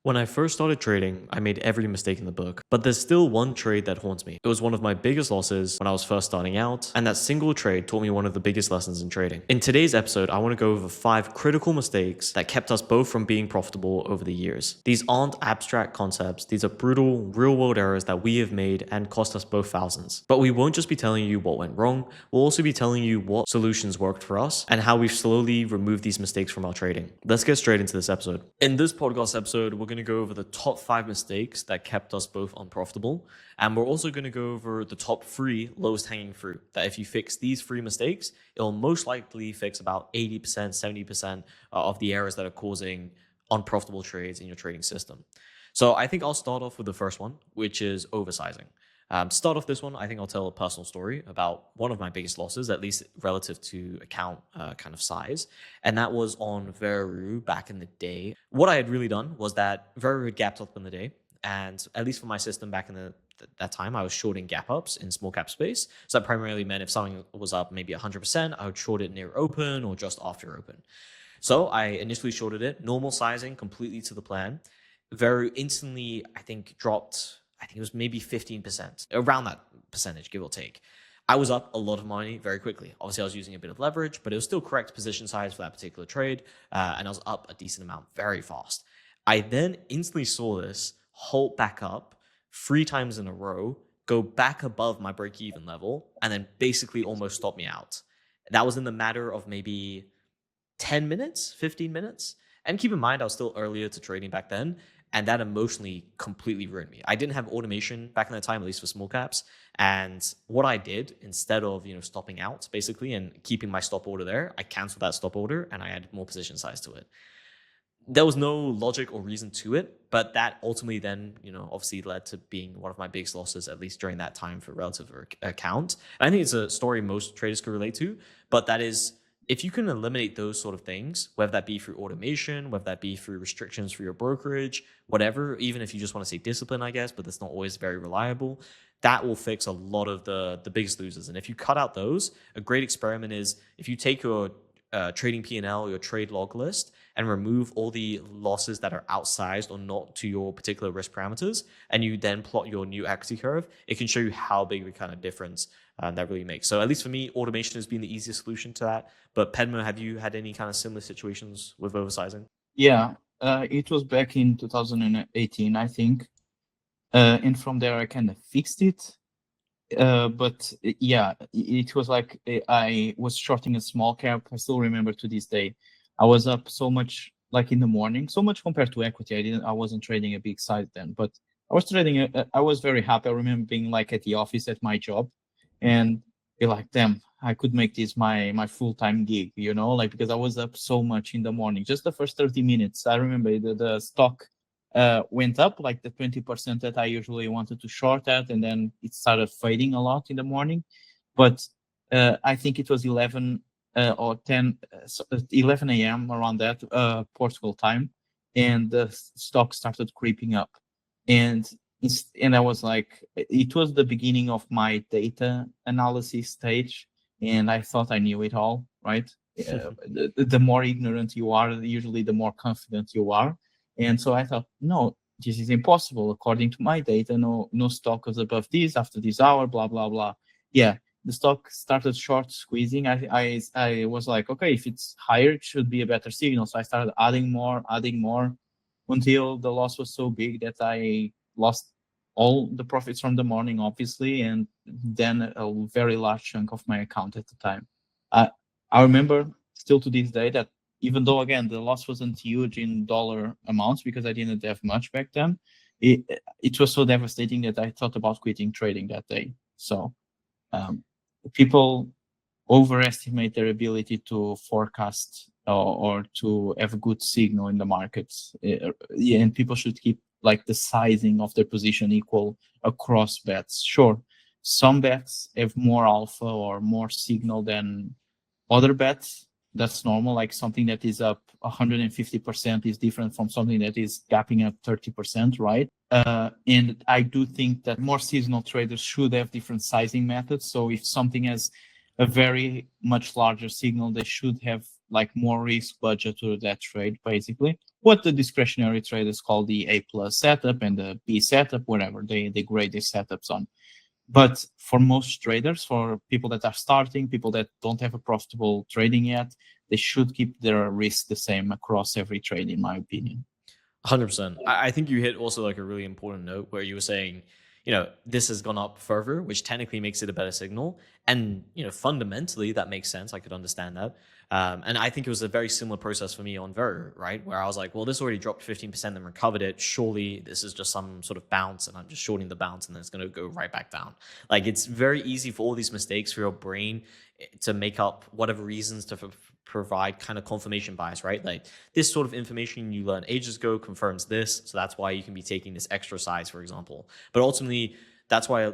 When I first started trading, I made every mistake in the book, but there's still one trade that haunts me. It was one of my biggest losses when I was first starting out, and that single trade taught me one of the biggest lessons in trading. In today's episode, I want to go over 5 critical mistakes that kept us both from being profitable over the years. These aren't abstract concepts, these are brutal, real-world errors that we have made and cost us both thousands. But we won't just be telling you what went wrong, we'll also be telling you what solutions worked for us and how we've slowly removed these mistakes from our trading. Let's get straight into this episode. In this podcast episode, we're going to go over the top 5 mistakes that kept us both unprofitable. And we're also going to go over the top 3 lowest hanging fruit that if you fix these 3 mistakes, it'll most likely fix about 80%, 70% of the errors that are causing unprofitable trades in your trading system. So I think I'll start off with the first one, which is oversizing. To start off this one, I think I'll tell a personal story about one of my biggest losses, at least relative to account kind of size. And that was on VERU back in the day. What I had really done was that VERU had gapped up in the day. And at least for my system back in that time, I was shorting gap ups in small cap space. So that primarily meant if something was up maybe 100%, I would short it near open or just after open. So I initially shorted it, normal sizing, completely to the plan. VERU instantly, I think, dropped, I think it was maybe 15%, around that percentage, give or take. I was up a lot of money very quickly. Obviously, I was using a bit of leverage, but it was still correct position size for that particular trade. And I was up a decent amount very fast. I then instantly saw this halt back up 3 times in a row, go back above my break-even level, and then basically almost stop me out. That was in the matter of maybe 10 minutes, 15 minutes. And keep in mind, I was still earlier to trading back then. And that emotionally completely ruined me. I didn't have automation back in that time, at least for small caps. And what I did, instead of stopping out basically and keeping my stop order there, I canceled that stop order and I added more position size to it. There was no logic or reason to it, but that ultimately then, obviously led to being one of my biggest losses, at least during that time for relative account. And I think it's a story most traders could relate to, but that is, if you can eliminate those sort of things, whether that be through automation, whether that be through restrictions for your brokerage, whatever, even if you just want to say discipline, I guess, but that's not always very reliable, that will fix a lot of the biggest losers. And if you cut out those, a great experiment is if you take your trading P&L, your trade log list, and remove all the losses that are outsized or not to your particular risk parameters, and you then plot your new equity curve, it can show you how big of a kind of difference that really makes. So at least for me, automation has been the easiest solution to that. But Padma, have you had any kind of similar situations with oversizing? Yeah, it was back in 2018, I think. And from there, I kind of fixed it. But yeah, it was like I was shorting a small cap. I still remember to this day. I was up so much, like in the morning, so much compared to equity. I wasn't trading a big size then, but I was trading. I was very happy. I remember being like at the office at my job, and be like, damn, I could make this my full-time gig, like because I was up so much in the morning. Just the first 30 minutes, I remember the stock went up like the 20% that I usually wanted to short at, and then it started fading a lot in the morning. But I think it was 11 or 11 a.m. around that Portugal time, and the stock started creeping up, and I was like, it was the beginning of my data analysis stage, and I thought I knew it all, right? The more ignorant you are, usually the more confident you are. And so I thought, no, this is impossible. According to my data, no stock was above this after this hour, blah, blah, blah. Yeah, the stock started short squeezing. I was like, okay, if it's higher, it should be a better signal. So I started adding more until the loss was so big that I lost all the profits from the morning, obviously, and then a very large chunk of my account at the time. I remember still to this day that even though, again, the loss wasn't huge in dollar amounts because I didn't have much back then, it was so devastating that I thought about quitting trading that day. So people overestimate their ability to forecast or to have a good signal in the markets. And people should keep like the sizing of their position equal across bets. Sure, some bets have more alpha or more signal than other bets. That's normal. Like something that is up 150% is different from something that is gapping up 30%, right? And I do think that more seasonal traders should have different sizing methods. So if something has a very much larger signal, they should have like more risk budget to that trade, basically. what the discretionary traders call the A plus setup and the B setup, whatever they grade these setups on. But for most traders, for people that are starting, people that don't have a profitable trading yet, they should keep their risk the same across every trade, in my opinion. 100%. I think you hit also like a really important note where you were saying, this has gone up further, which technically makes it a better signal. And, fundamentally that makes sense. I could understand that. And I think it was a very similar process for me on VERU, right? Where I was like, well, this already dropped 15% and recovered it. Surely this is just some sort of bounce and I'm just shorting the bounce and then it's going to go right back down. Like it's very easy for all these mistakes for your brain to make up whatever reasons to provide kind of confirmation bias, right? Like this sort of information you learned ages ago confirms this. So that's why you can be taking this extra size, for example. But ultimately, that's why,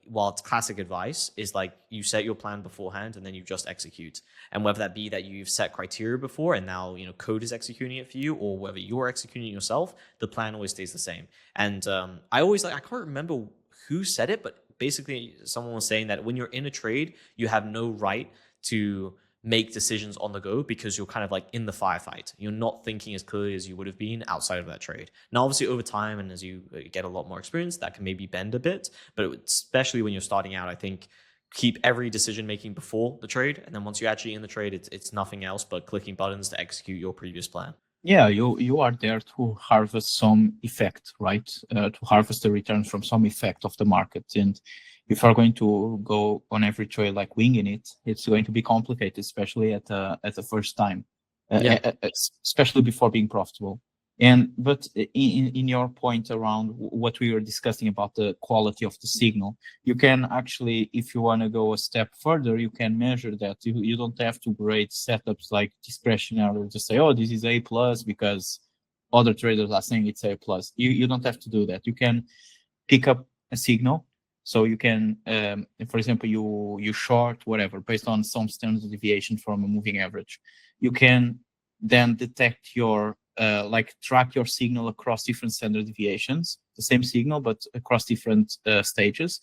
while it's classic advice, is like you set your plan beforehand and then you just execute. And whether that be that you've set criteria before and now, code is executing it for you, or whether you're executing it yourself, the plan always stays the same. And I can't remember who said it, but basically someone was saying that when you're in a trade, you have no right to make decisions on the go because you're kind of like in the firefight. You're not thinking as clearly as you would have been outside of that trade. Now, obviously, over time and as you get a lot more experience, that can maybe bend a bit. But especially when you're starting out, I think keep every decision making before the trade. And then once you're actually in the trade, it's nothing else but clicking buttons to execute your previous plan. Yeah, you are there to harvest some effect, right? To harvest the return from some effect of the market. And if you're going to go on every trade like winging it, it's going to be complicated, especially at the first time, especially before being profitable. But in your point around what we were discussing about the quality of the signal, you can actually, if you want to go a step further, you can measure that. You don't have to grade setups like discretionary to say, oh, this is A plus because other traders are saying it's A plus. You don't have to do that. You can pick up a signal. So you can, for example, you short whatever based on some standard deviation from a moving average. You can then detect your track your signal across different standard deviations, the same signal but across different stages,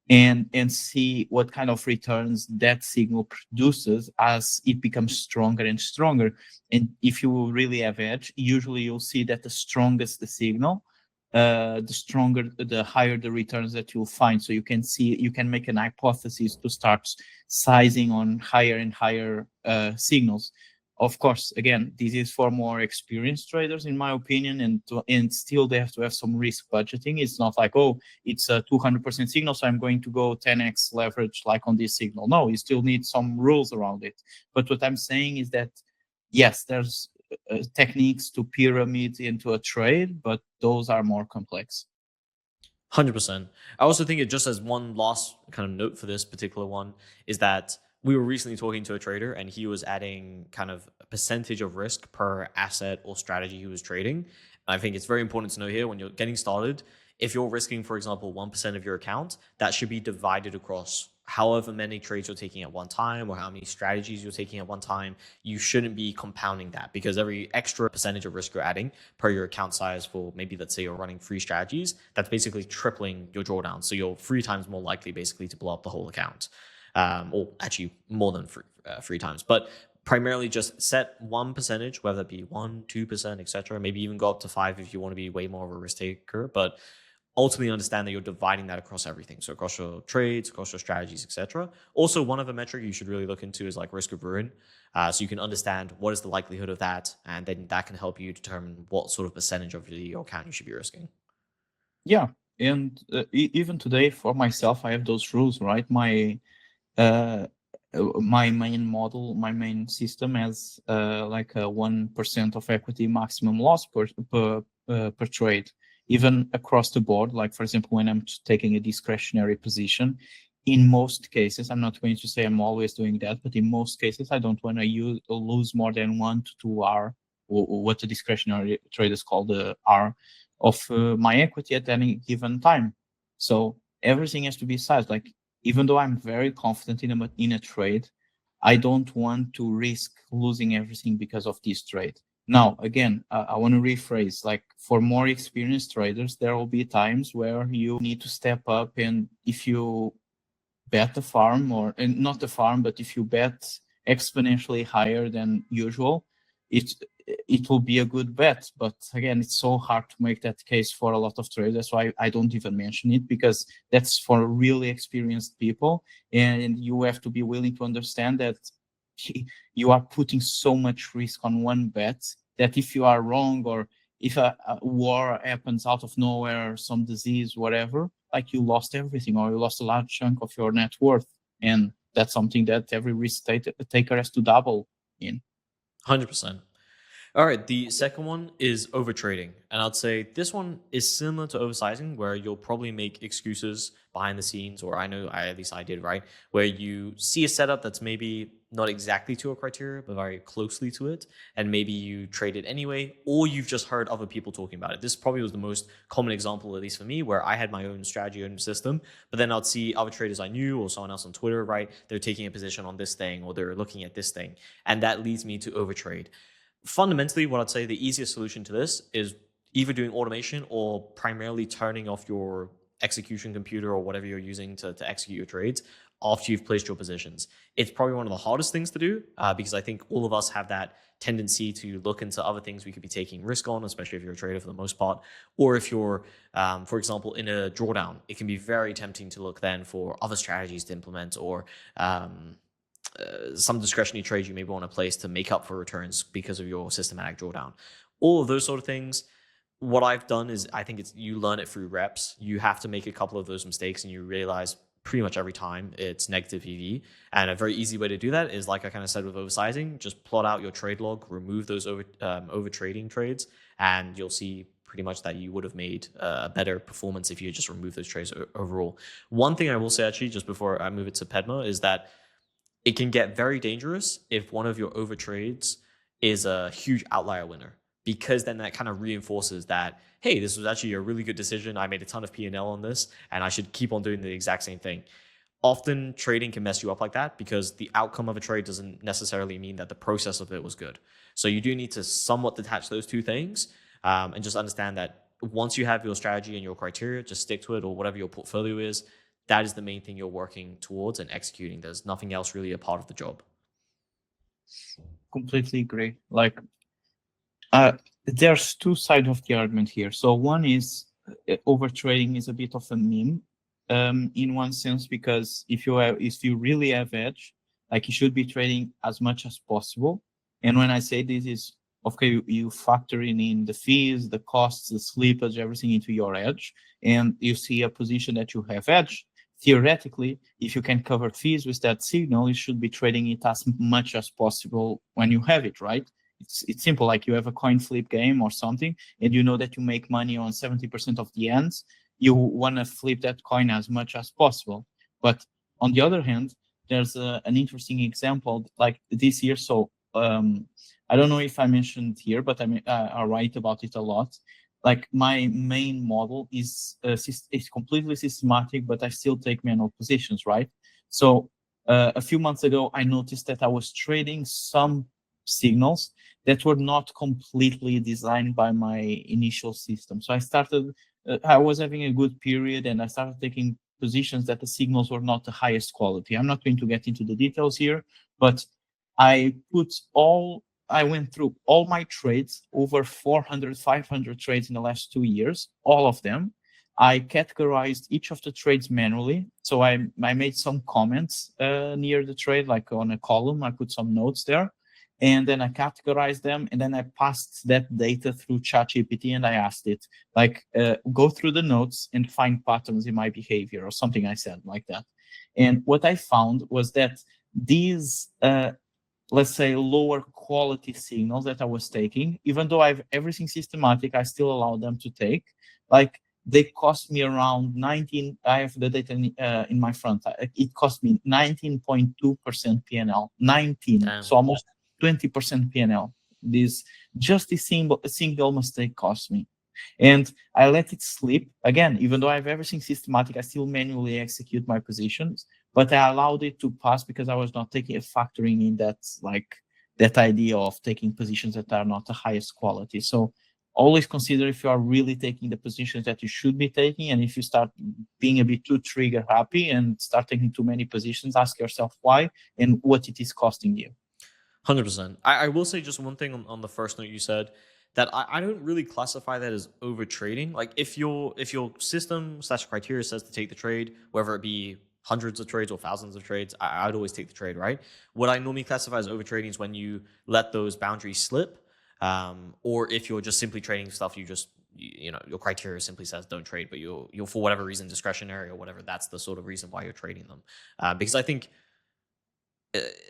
and see what kind of returns that signal produces as it becomes stronger and stronger. And if you really have edge, usually you'll see that the strongest the signal, the higher the returns that you'll find. So you can make an hypothesis to start sizing on higher and higher signals. Of course, again, this is for more experienced traders, in my opinion, and still they have to have some risk budgeting. It's not like, oh, it's a 200% signal, so I'm going to go 10x leverage like on this signal. No, you still need some rules around it. But what I'm saying is that, yes, there's techniques to pyramid into a trade, but those are more complex. 100%. I also think it just as one last kind of note for this particular one is that we were recently talking to a trader and he was adding kind of a percentage of risk per asset or strategy he was trading. And I think it's very important to know here when you're getting started, if you're risking, for example, 1% of your account, that should be divided across however many trades you're taking at one time or how many strategies you're taking at one time. You shouldn't be compounding that because every extra percentage of risk you're adding per your account size for maybe, let's say you're running 3 strategies, that's basically tripling your drawdown. So you're 3 times more likely basically to blow up the whole account. Or actually more than 3 times. But primarily just set one percentage, whether it be 1%, 2%, etc. Maybe even go up to 5 if you want to be way more of a risk taker. But ultimately understand that you're dividing that across everything. So across your trades, across your strategies, etc. Also, one other metric you should really look into is like risk of ruin. So you can understand what is the likelihood of that, and then that can help you determine what sort of percentage of your account you should be risking. Yeah, and even today for myself, I have those rules, right? My main model, my main system has like a 1% of equity maximum loss per trade, even across the board. Like, for example, when I'm taking a discretionary position, in most cases, I'm not going to say I'm always doing that, but in most cases, I don't want to lose more than 1 to 2 R, or what the discretionary traders call the R of my equity at any given time. So everything has to be sized. Like, even though I'm very confident in a trade, I don't want to risk losing everything because of this trade. Now, again, I want to rephrase, like, for more experienced traders, there will be times where you need to step up, and if you bet the farm, and not the farm, but if you bet exponentially higher than usual, it will be a good bet. But again, it's so hard to make that case for a lot of traders. That's why I don't even mention it, because that's for really experienced people, and you have to be willing to understand that you are putting so much risk on one bet that if you are wrong, or if a war happens out of nowhere, some disease, whatever, like you lost everything, or you lost a large chunk of your net worth. And that's something that every risk taker has to double in. 100%. All right, the second one is overtrading. And I'd say this one is similar to oversizing, where you'll probably make excuses behind the scenes, or at least I did, right? Where you see a setup that's maybe not exactly to your criteria, but very closely to it. And maybe you trade it anyway, or you've just heard other people talking about it. This probably was the most common example, at least for me, where I had my own strategy, own system, but then I'd see other traders I knew or someone else on Twitter, right? They're taking a position on this thing, or they're looking at this thing. And that leads me to overtrade. Fundamentally, what I'd say the easiest solution to this is either doing automation or primarily turning off your execution computer or whatever you're using to execute your trades after you've placed your positions. It's probably one of the hardest things to do because I think all of us have that tendency to look into other things we could be taking risk on, especially if you're a trader for the most part, or if you're, for example, in a drawdown, it can be very tempting to look then for other strategies to implement, or some discretionary trades you maybe want to place to make up for returns because of your systematic drawdown. All of those sort of things. What I've done is I think it's you learn it through reps. You have to make a couple of those mistakes and you realize pretty much every time it's negative EV. And a very easy way to do that is, like I kind of said with oversizing, just plot out your trade log, remove those over trading trades, and you'll see pretty much that you would have made a better performance if you just remove those trades overall. One thing I will say, actually, just before I move it to Padma, is that it can get very dangerous if one of your over trades is a huge outlier winner, because then that kind of reinforces that, hey, this was actually a really good decision. I made a ton of P&L on this, and I should keep on doing the exact same thing. Often trading can mess you up like that because the outcome of a trade doesn't necessarily mean that the process of it was good. So you do need to somewhat detach those two things and just understand that once you have your strategy and your criteria, just stick to it, or whatever your portfolio is. That is the main thing you're working towards and executing. There's nothing else really a part of the job. Completely agree. Like, there's two sides of the argument here. So one is overtrading is a bit of a meme in one sense, because if you really have edge, like you should be trading as much as possible. And when I say this is, okay, you factor in the fees, the costs, the slippage, everything into your edge, and you see a position that you have edge. Theoretically, if you can cover fees with that signal, you should be trading it as much as possible when you have it, right? It's simple, like you have a coin flip game or something, and you know that you make money on 70% of the ends. You want to flip that coin as much as possible. But on the other hand, there's an interesting example like this year. So I don't know if I mentioned here, but I write about it a lot. Like my main model is completely systematic, but I still take manual positions, right? So a few months ago, I noticed that I was trading some signals that were not completely designed by my initial system. So I was having a good period, and I started taking positions that the signals were not the highest quality. I'm not going to get into the details here, but I went through all my trades, over 400, 500 trades in the last 2 years, all of them. I categorized each of the trades manually. So I made some comments near the trade, like on a column. I put some notes there, and then I categorized them, and then I passed that data through ChatGPT, and I asked it, like, go through the notes and find patterns in my behavior, or something I said like that. And what I found was that these let's say lower quality signals that I was taking, even though I have everything systematic, I still allow them to take. Like they cost me around 19. I have the data in my front. It cost me 19.2% PNL. 19, Damn. so almost 20% PNL. This single mistake cost me. And I let it slip again, even though I have everything systematic, I still manually execute my positions, but I allowed it to pass because I was not factoring in that idea of taking positions that are not the highest quality. So always consider if you are really taking the positions that you should be taking, and if you start being a bit too trigger happy and start taking too many positions, ask yourself why and what it is costing you. 100%. I will say just one thing on the first note you said that I don't really classify that as over trading. Like if your system slash criteria says to take the trade, whether it be hundreds of trades or thousands of trades, I'd always take the trade, right? What I normally classify as over trading is when you let those boundaries slip, or if you're just simply trading stuff, your criteria simply says don't trade, but you're for whatever reason discretionary or whatever. That's the sort of reason why you're trading them, because I think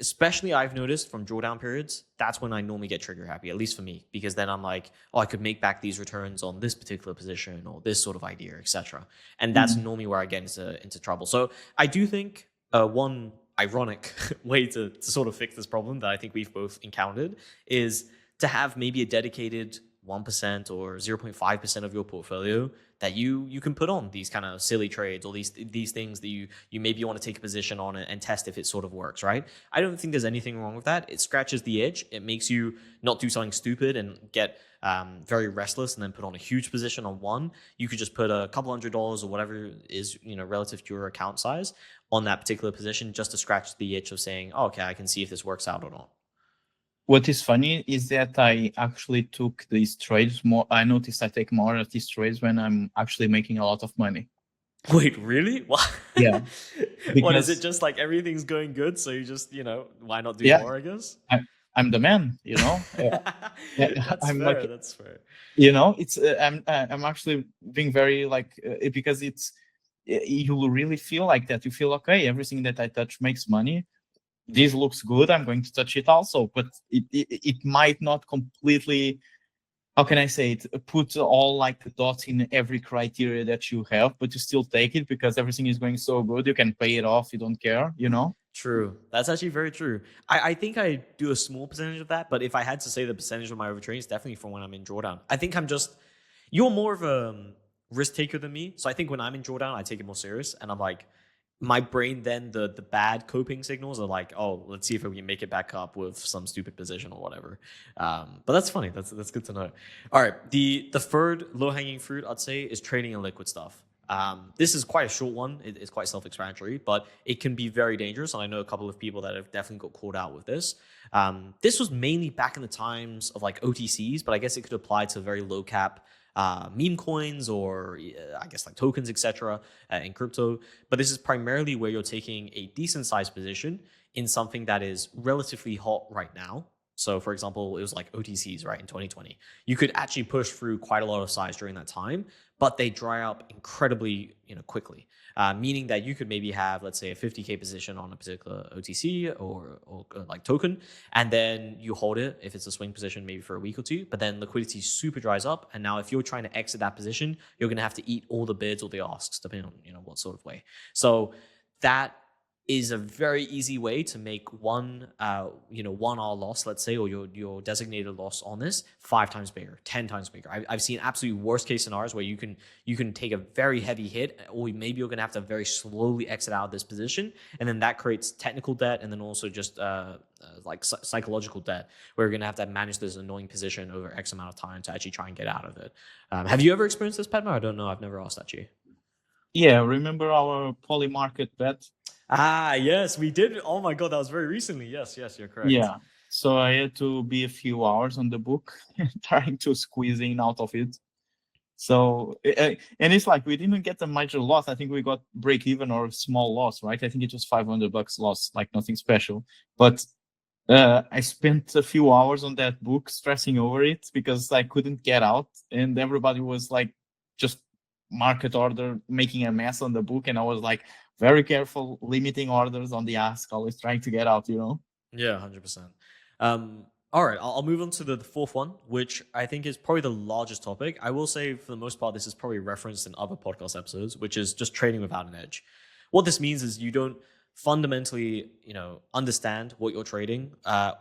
especially I've noticed from drawdown periods, that's when I normally get trigger happy, at least for me, because then I'm like, oh, I could make back these returns on this particular position or this sort of idea, etc. And that's Mhm. normally where I get into trouble. So I do think one ironic way to sort of fix this problem that I think we've both encountered is to have maybe a dedicated 1% or 0.5% of your portfolio that you can put on these kind of silly trades or these things that you maybe want to take a position on and test if it sort of works, right? I don't think there's anything wrong with that. It scratches the itch. It makes you not do something stupid and get very restless and then put on a huge position on one. You could just put a couple $100 or whatever is relative to your account size on that particular position just to scratch the itch of saying, oh, okay, I can see if this works out or not. What is funny is that I actually took these trades more. I noticed I take more of these trades when I'm actually making a lot of money. Wait, really? What? Yeah, What is it? because Just like everything's going good, so you just why not do yeah, more? I guess. I, I'm the man. That's I'm fair. like, That's fair. it's I'm actually being very like because you will really feel like that. You feel okay. Everything that I touch makes money. This looks good. I'm going to touch it also, but it might not completely. How can I say it? Put all like the dots in every criteria that you have, but you still take it because everything is going so good. You can pay it off. You don't care. True. That's actually very true. I think I do a small percentage of that, but if I had to say the percentage of my overtraining, it's definitely from when I'm in drawdown. I think you're more of a risk taker than me. So I think when I'm in drawdown, I take it more serious, and I'm like, my brain then the bad coping signals are like, oh, let's see if we can make it back up with some stupid position or whatever. But that's funny. That's good to know. All right, the third low hanging fruit I'd say is trading in liquid stuff. This is quite a short one. It's quite self-explanatory, but it can be very dangerous. And I know a couple of people that have definitely got caught out with this. This was mainly back in the times of like OTCs, but I guess it could apply to very low cap meme coins or I guess like tokens, etc. In crypto. But this is primarily where you're taking a decent sized position in something that is relatively hot right now. So, for example, it was like OTCs, right, in 2020. You could actually push through quite a lot of size during that time, but they dry up incredibly, quickly. Meaning that you could maybe have, let's say, a 50K position on a particular OTC or like token, and then you hold it if it's a swing position, maybe for a week or two. But then liquidity super dries up, and now if you're trying to exit that position, you're going to have to eat all the bids or the asks, depending on what sort of way. So that is a very easy way to make one 1R loss, let's say, or your designated loss on this 5 times bigger, 10 times bigger. I've seen absolute worst case scenarios where you can take a very heavy hit, or maybe you're gonna have to very slowly exit out of this position, and then that creates technical debt, and then also just like psychological debt, where you're gonna have to manage this annoying position over X amount of time to actually try and get out of it. Have you ever experienced this, Padma? I don't know. I've never asked that to you. Yeah, remember our poly market bet? Ah, yes, we did. Oh my God, that was very recently. Yes, you're correct. Yeah. So I had to be a few hours on the book trying to squeeze in out of it. So and it's like we didn't get a major loss. I think we got break even or a small loss, right? I think it was $500 loss, like nothing special. But I spent a few hours on that book stressing over it because I couldn't get out, and everybody was like just market order making a mess on the book, and I was like very careful, limiting orders on the ask, always trying to get out. Yeah, 100%. All right, I'll move on to the fourth one, which I think is probably the largest topic. I will say, for the most part, this is probably referenced in other podcast episodes, which is just trading without an edge. What this means is you don't fundamentally, understand what you're trading,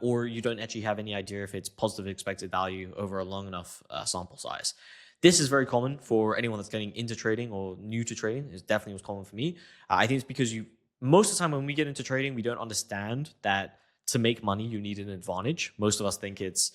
or you don't actually have any idea if it's positive expected value over a long enough sample size. This is very common for anyone that's getting into trading or new to trading. It definitely was common for me. I think it's because most of the time when we get into trading, we don't understand that to make money, you need an advantage. Most of us think it's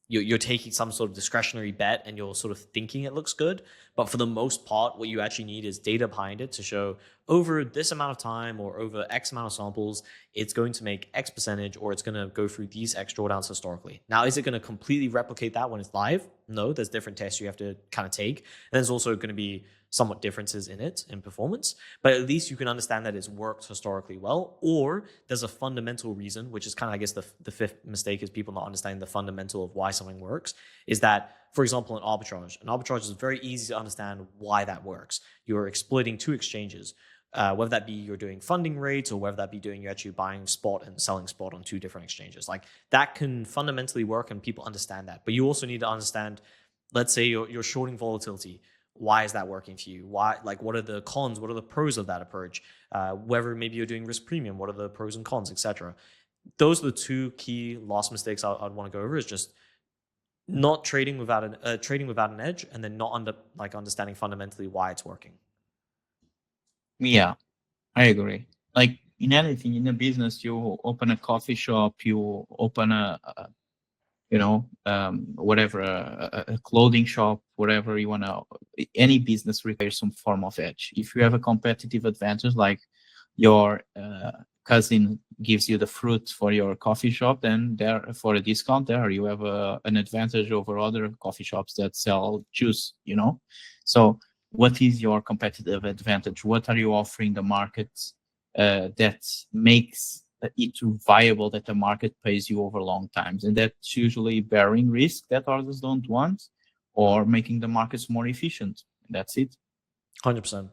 you're taking some sort of discretionary bet and you're sort of thinking it looks good. But for the most part, what you actually need is data behind it to show over this amount of time or over X amount of samples, it's going to make X percentage, or it's going to go through these X drawdowns historically. Now, is it going to completely replicate that when it's live? No, there's different tests you have to kind of take. And there's also going to be somewhat differences in it in performance, but at least you can understand that it's worked historically well, or there's a fundamental reason, which is kind of, I guess, the fifth mistake is people not understanding the fundamental of why something works, is that, for example, an arbitrage is very easy to understand why that works. You're exploiting two exchanges, whether that be you're doing funding rates or whether that be doing you're actually buying spot and selling spot on two different exchanges. Like that can fundamentally work and people understand that. But you also need to understand, let's say you're shorting volatility. Why is that working for you? Why, like, what are the cons? What are the pros of that approach? Whether maybe you're doing risk premium, what are the pros and cons, etc. Those are the two key last mistakes I'd want to go over, is just not trading without an edge, and then not understanding fundamentally why it's working. Yeah, I agree. Like in anything, in a business, you open a coffee shop, you open whatever, a clothing shop, whatever you want to, any business requires some form of edge. If you have a competitive advantage, like your cousin gives you the fruit for your coffee shop, then there, for a discount, there you have an advantage over other coffee shops that sell juice, So what is your competitive advantage? What are you offering the market that makes it viable, that the market pays you over long times? And that's usually bearing risk that others don't want, or making the markets more efficient. That's it. 100%.